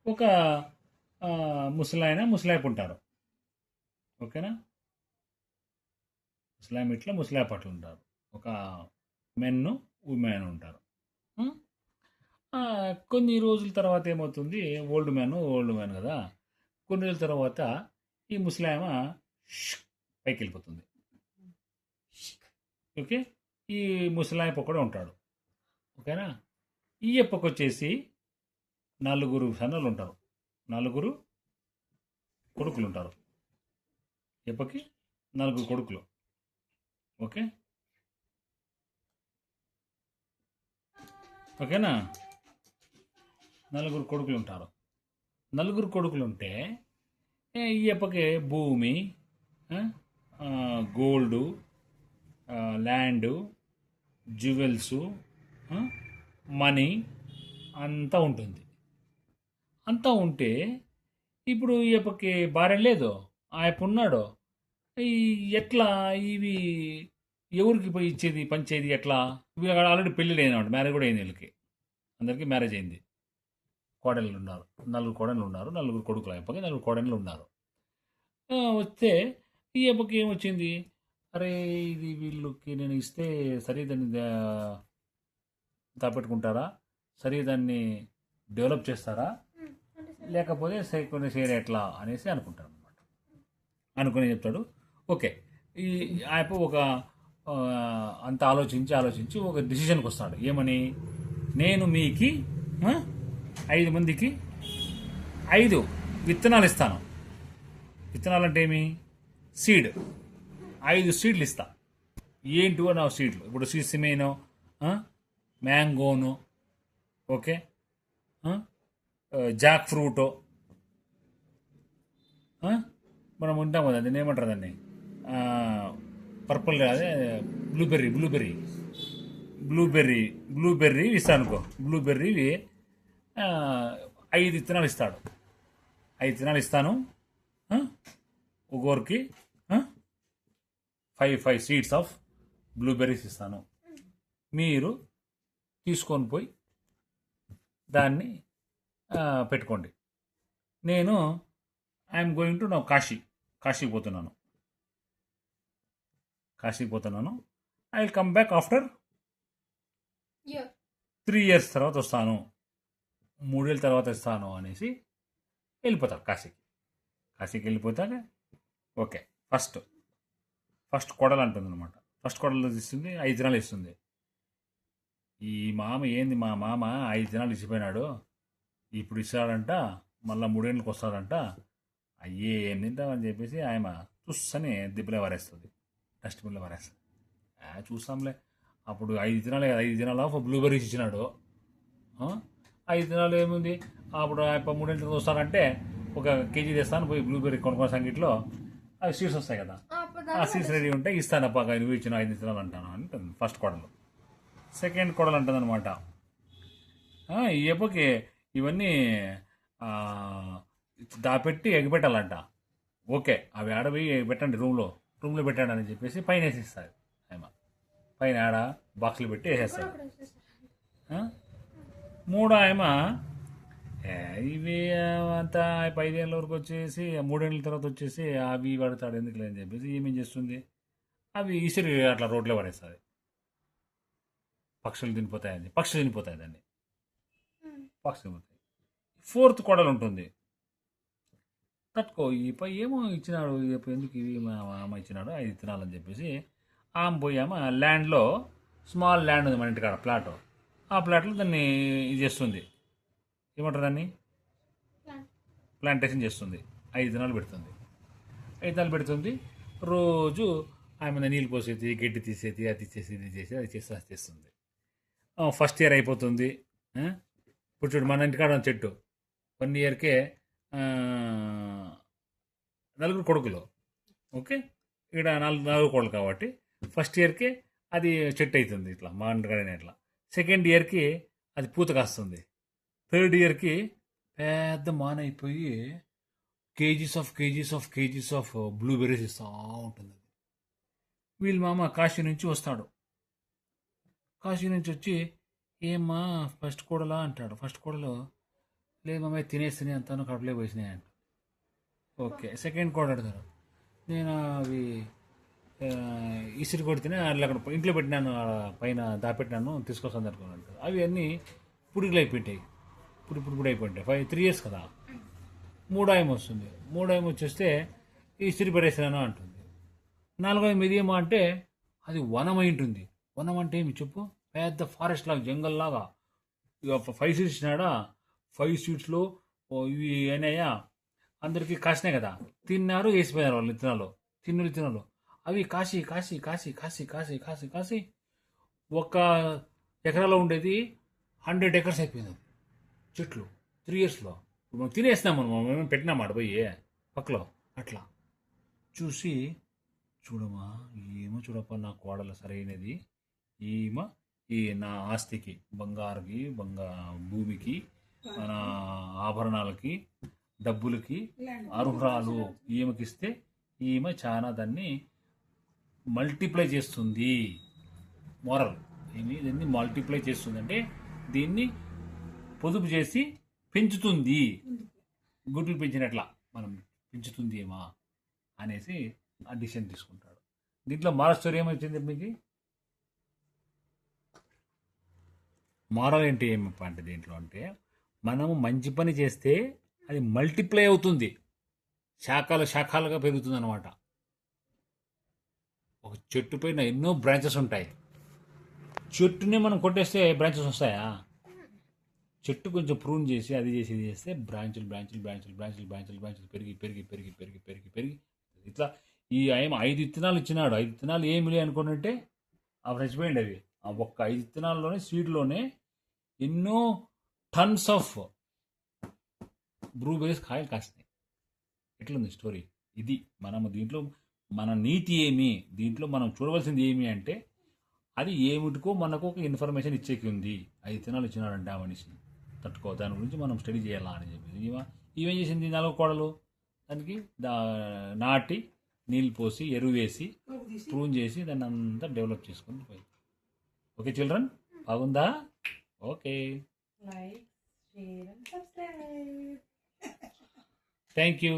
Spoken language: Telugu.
ఒక ముసలాయన ముసలాయపు ఉంటారు. ఓకేనా? ముసలాయన ఇట్లా ముసలాయపు అట్లా ఉంటారు. ఒక మెన్ ఉమెన్ ఉంటారు. ఉం? ఆ, కొన్ని రోజుల తర్వాత ఏమవుతుంది, ఓల్డ్ మ్యాన్ కదా, కొన్ని రోజుల తర్వాత ఈ ముసలాయమ పైకి వెళ్ళిపోతుంది. ఓకే. ఈ ముసలాయప్ప కూడా ఉంటాడు. ఓకేనా? ఈ అప్పకు వచ్చేసి నలుగురు సన్నలు ఉంటారు, నలుగురు కొడుకులు ఉంటారు. ఎప్పకి నలుగురు కొడుకులు. ఓకే. ఓకేనా? నలుగురు కొడుకులు ఉంటారు. నలుగురు కొడుకులు ఉంటే ఈ అప్పకి భూమి, గోల్డు, ల్యాండు, జ్యువెల్స్, మనీ అంతా ఉంటుంది. అంతా ఉంటే ఇప్పుడు ఈ అప్పకి భార్య లేదు, ఆ అప్ప ఉన్నాడు. ఈ ఎట్లా ఇవి ఎవరికి పోయి ఇచ్చేది పంచేది ఎట్లా? వీళ్ళు ఆల్రెడీ పెళ్ళిళ్ళు అయినాడు, మ్యారేజ్ కూడా అయింది వీళ్ళకి. అందరికీ మ్యారేజ్ అయింది. కోడళ్ళు ఉన్నారు, నలుగురు కోడళ్ళు ఉన్నారు, నలుగురు కొడుకులు అయిపోయి నలుగురు కోడళ్ళు ఉన్నారు. వస్తే ఈ అబ్బకి ఏమొచ్చింది, అరే ఇది వీళ్ళకి నేను ఇస్తే సరే దాన్ని దాపెట్టుకుంటారా, సరే దాన్ని డెవలప్ చేస్తారా, లేకపోతే కొన్ని షేర్ ఎట్లా అనేసి అనుకుంటారు అనమాట. అనుకుని చెప్తాడు. ఓకే. ఈ ఆయప్ప ఒక ఆ, అంత ఆలోచించి ఒక డిసిషన్కి వస్తాడు. ఏమని, నేను మీకి ఆ, 5 మందికి 5 విత్తనాలు ఇస్తాను. విత్తనాలు అంటే ఏమి? సీడ్. 5 సీడ్లు ఇస్తా. ఏంటివో నా సీడ్లు, ఇప్పుడు సిసిమేనో, మ్యాంగోనో, ఓకే, జాక్ ఫ్రూటో, మనం ఉంటాం కదా, దాన్ని ఏమంటారు, దాన్ని పర్పుల్ అదే బ్లూబెర్రీ ఇస్తాను అనుకో. బ్లూబెర్రీ 5 విత్తనాలు ఇస్తాడు. 5 విత్తనాలు ఇస్తాను. ఒక్కొక్కరికి 5 సీడ్స్ ఆఫ్ బ్లూబెర్రీస్ ఇస్తాను. మీరు తీసుకొని పోయి దాన్ని పెట్టుకోండి. నేను ఐఎమ్ గోయింగ్ టు నా కాశీకి పోతున్నాను. I will come back after 3 years తర్వాత వస్తాను, 3 ఏళ్ళ తర్వాత వస్తాను అనేసి వెళ్ళిపోతారు కాశీకి వెళ్ళిపోతాక ఓకే. ఫస్ట్ కొడలు అంటుంది అనమాట. ఫస్ట్ కొడలు ఇస్తుంది, 5 దినాలు ఇస్తుంది. ఈ మామ ఏంది, మా మామ 5 దినాలు ఇచ్చిపోయినాడు, ఇప్పుడు ఇస్తాడంట, మళ్ళీ 3 ఏళ్ళకి వస్తాడంట, అయ్యే ఏం తింటామని చెప్పేసి ఆయన చూస్తని దిబ్బలే వారేస్తుంది, డస్ట్బిన్లో వారేస్తుంది. చూస్తాంలే, అప్పుడు 5 దినాలు ఆఫ్ బ్లూబెర్రీస్ ఇచ్చినాడు. 5 దినాలు ఏముంది, అప్పుడు ఆయన 3 ఏళ్ళకి వస్తానంటే ఒక కేజీ తెస్తాను, పోయి బ్లూబెర్రీ కొనుక్కున్న సంగీట్లో అవి సీడ్స్ వస్తాయి కదా, ఆ సీడ్స్ రెడీ ఉంటే ఇస్తానప్ప, నువ్వు ఇచ్చిన 5 దినాలు అంటాను అంటుంది ఫస్ట్ కోడలు. సెకండ్ కోడలు అంటుంది అనమాట, ఈ ఎప్పకి ఇవన్నీ దాపెట్టి ఎగబెట్టాలంట. ఓకే, అవి ఆడవి పెట్టండి, రూమ్లో పెట్టండి అని చెప్పేసి పైన వేసిస్తారు. ఆయన పైన ఆడ బాక్స్లు పెట్టి వేసేస్తాడు. మూడో ఆయన ఇవి అంతా 5 ఏళ్ళ వరకు వచ్చేసి 3 ఏళ్ళ తర్వాత వచ్చేసి అవి పడతాడు ఎందుకు లేదని చెప్పేసి ఏమేం చేస్తుంది, అవి ఇసిరి అట్లా రోడ్లో పడేస్తుంది. పక్షులు తినిపోతాయి దాన్ని. పక్షులు తినిపోతాయి. ఫోర్త్ కోడలు ఉంటుంది. తట్టుకో, ఈ పై ఏమో ఇచ్చినాడు, ఎందుకు ఇవి మా అమ్మ ఇచ్చినాడు 5 విత్తనాలని చెప్పేసి ఆమె పోయామ ల్యాండ్లో, స్మాల్ ల్యాండ్ ఉంది మన ఇంటికాడ, ప్లాట్. ఆ ప్లాట్లో దాన్ని ఇది చేస్తుంది, ఏమంటారు దాన్ని, ప్లాంటేషన్ చేస్తుంది. 5 దినాలు పెడుతుంది. 5 దినాలు పెడుతుంది. రోజు ఆమె నీళ్ళు పోసేది, గడ్డి తీసేది, అది తీసేసి ఇది చేసి అది చేస్తుంది. ఫస్ట్ ఇయర్ అయిపోతుంది. ఇప్పుడు చూడు, మన ఇంటికాడ చెట్టు 1 ఇయర్కే 4 కొడుకులు. ఓకే, ఇక్కడ 4 కొడుకులు కాబట్టి ఫస్ట్ ఇయర్కే అది చెట్టు అవుతుంది ఇట్లా, మా ఇంటికాడనే ఇట్లా. సెకండ్ ఇయర్కి అది పూత కాస్తుంది. థర్డ్ ఇయర్కి పెద్ద మానైపోయి కేజీస్ ఆఫ్ బ్లూబెర్రీస్ ఇస్తూ ఉంటుంది. వీళ్ళ మామ కాశీ నుంచి వస్తాడు. కాశీ నుంచి వచ్చి, ఏమ్మా ఫస్ట్ కోడలా అంటాడు. ఫస్ట్ కోడలు, లేదు మమ్మీ తినేస్తున్నాయి అంతాను కడుపులో పోసినాయి అంట. ఓకే సెకండ్ కోడ్ అడతారు. నేను అవి ఆ, ఇసిరి కొడితేనే అట్లా అక్కడ ఇంట్లో పెట్టినాను, పైన దాపెట్టినాను తీసుకొస్తాను అనుకున్నాను. అవి అన్నీ పురుగులు అయిపోయింటాయి. ఇప్పుడు అయిపోయింటాయి. 3 years కదా. మూడాయం వస్తుంది. మూడాయం వచ్చేస్తే ఇసిరి పడేసినాను అంటుంది. నాలుగోది మీదేమో అంటే అది వనం అయి ఉంటుంది. వనం అంటే ఏమి చెప్పు? పెద్ద ఫారెస్ట్ లాగా, జంగల్ లాగా. ఇక 5 seats ఇచ్చినాడా, 5 seatsలో ఇవి అయినాయా, అందరికీ కాసినాయి కదా. తిన్నారు, వేసిపోయినారు వాళ్ళు విత్తనాలు. విత్తనాలు అవి కాసి కాసి కాసి కాసి కాసి కాసి కాసి ఒక ఎకరాలో ఉండేది 100 acres అయిపోయింది అది. చెట్లు 3 yearsలో. ఇప్పుడు మనం తినేస్తున్నాం, మనం పెట్టినాం ఆడ పోయి పక్కలో. అట్లా చూసి చూడమా, ఏమో చూడప్ప నా కోడలు సరైనది, ఈమె ఈ నా ఆస్తికి, బంగారుకి, భూమికి, మన ఆభరణాలకి, డబ్బులకి అర్హురాలు. ఈమెకిస్తే ఈమె చాలా దాన్ని మల్టిప్లై చేస్తుంది. మోరల్ ఏమి, దీన్ని మల్టిప్లై చేస్తుంది అంటే దీన్ని పొదుపు చేసి పెంచుతుంది. గుడ్లు పెంచినట్లా మనం పెంచుతుంది ఏమా అనేసి ఆ డిసిషన్ తీసుకుంటాడు. దీంట్లో మారల్ స్టోరీ ఏమొచ్చింది మీకు? మారల్ ఏంటి ఏమప్ప అంటే దీంట్లో అంటే మనము మంచి పని చేస్తే అది మల్టిప్లై అవుతుంది, శాఖలుగా పెరుగుతుంది అనమాట. ఒక చెట్టు పైన ఎన్నో బ్రాంచెస్ ఉంటాయి. చెట్టుని మనం కొట్టేస్తే బ్రాంచెస్ వస్తాయా? చెట్టు కొంచెం ప్రూన్ చేసి అది చేసి ఇది చేస్తే బ్రాంచులు పెరిగి పెరిగి పెరిగి పెరిగి పెరిగి పెరిగి ఇట్లా ఈ ఆయన 5 విత్తనాలు ఇచ్చినాడు. 5 విత్తనాలు ఏమి లే అనుకున్నట్టే అవి చచ్చిపోయింది. అవి ఆ ఒక్క 5 విత్తనాల్లోనే, సీడ్లోనే ఎన్నో టన్స్ ఆఫ్ బ్లూబెర్రీస్ కాయలు కాస్తాయి. ఎట్లుంది స్టోరీ? ఇది మనము దీంట్లో మన నీతి ఏమి, దీంట్లో మనం చూడవలసింది ఏమి అంటే అది ఏమిటికో మనకు ఒక ఇన్ఫర్మేషన్ ఇచ్చేకి ఉంది. 5 విత్తనాలు ఇచ్చినాడంటే ఆ మనిషి తట్టుకో, దాని గురించి మనం స్టడీ చేయాలా అని చెప్పి ఈమెం చేసింది, 4 కోడలు దానికి నాటి, నీళ్ళు పోసి, ఎరువు వేసి, ప్రూన్ చేసి దాన్ని అంతా డెవలప్ చేసుకొని పోయి. ఓకే చిల్డ్రన్, బాగుందా? Okay, Like, share and subscribe. Thank you.